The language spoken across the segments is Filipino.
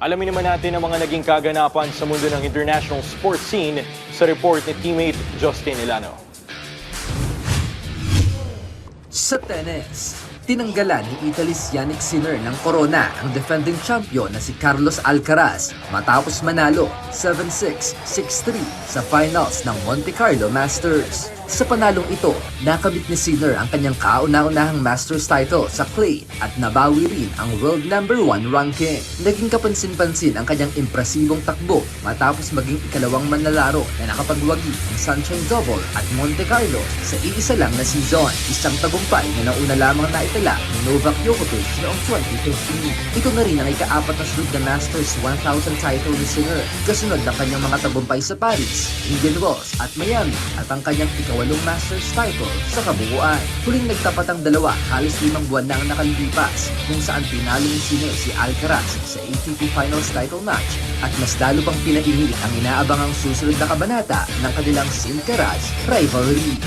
Alamin naman natin ang mga naging kaganapan sa mundo ng international sports scene sa report ni teammate Justin Ilano. Sa tennis, tinanggalan ni Italy's Yannick Sinner ng corona ang defending champion na si Carlos Alcaraz matapos manalo 7-6, 6-3 sa finals ng Monte Carlo Masters. Sa panalong ito, nakamit ni Sinner ang kanyang kauna-unahang Masters title sa clay at nabawi rin ang world number 1 ranking. Naging kapansin-pansin ang kanyang impresibong takbo matapos maging ikalawang manlalaro na nakapagwagi ng Sunshine Double at Monte Carlo sa iisa lang na season. Isang tagumpay na nauna lamang naitala ni Novak Djokovic noong 2015. Ito na rin ang ika-4 na sunod na Masters 1000 title ni Sinner, kasunod ng kanyang mga tagumpay sa Paris, Indian Wells at Miami at ang kanyang ikawalong Masters title sa kabuuan. Huling nagtapat ang dalawa halos 5 buwan na ang nakalipas kung saan pinalo ni Sinner si Alcaraz sa ATP Finals title match at mas lalo pang pinainit ang inaabangang susunod na kabanata ng kanilang Sincaraz rivalry.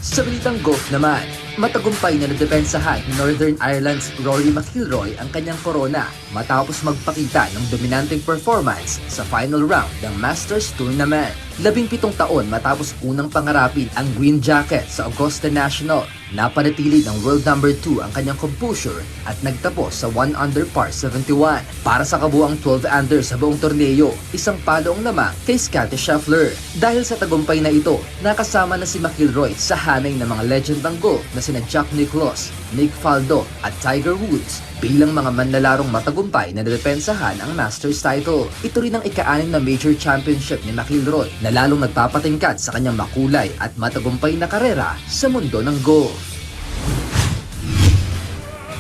Sa balitang golf naman, matagumpay na nadepensahan ni Northern Ireland's Rory McIlroy ang kanyang korona matapos magpakita ng dominanteng performance sa final round ng Masters Tournament. 17 taon matapos unang pangarapin ang green jacket sa Augusta National, napanatili ng world number 2 ang kanyang composure at nagtapos sa 1 under par 71 para sa kabuuang 12 under sa buong torneo, isang palo ang lamang kay Scottie Scheffler. Dahil sa tagumpay na ito, nakasama na si McIlroy sa hanay ng mga legend ng golf na sina Jack Nicklaus, Nick Faldo at Tiger Woods bilang mga manlalarong matagumpay na nadepensahan ang Masters title. Ito rin ang ika-6 na major championship ni McIlroy na lalong nagpapatingkad sa kanyang makulay at matagumpay na karera sa mundo ng golf.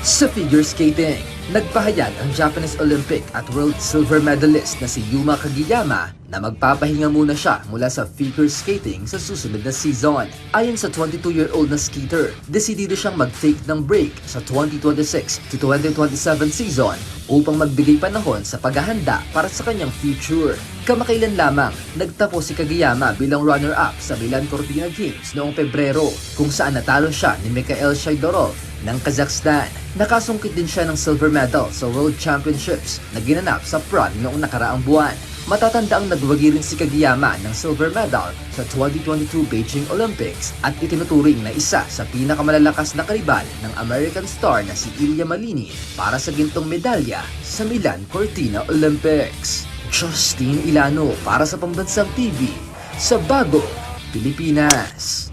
Sa figure skating, nagpahayag ang Japanese Olympic at World Silver medalist na si Yuma Kagiyama na magpapahinga muna siya mula sa figure skating sa susunod na season. Ayon sa 22-year-old na skater, desidido siyang mag-take ng break sa 2026 to 2027 season upang magbigay panahon sa paghahanda para sa kanyang future. Kamakailan lamang, nagtapos si Kagiyama bilang runner-up sa Milan Cortina Games noong Pebrero kung saan natalo siya ni Mikhail Shaidorov ng Kazakhstan. Nakasungkit din siya ng silver medal sa World Championships na ginanap sa Prague noong nakaraang buwan. Matatanda ang nagwagi rin si Kagiyama ng silver medal sa 2022 Beijing Olympics at itinuturing na isa sa pinakamalalakas na karibal ng American star na si Ilia Malini para sa gintong medalya sa Milan Cortina Olympics. Justin Ilano para sa Pambansang TV sa Bagong Pilipinas.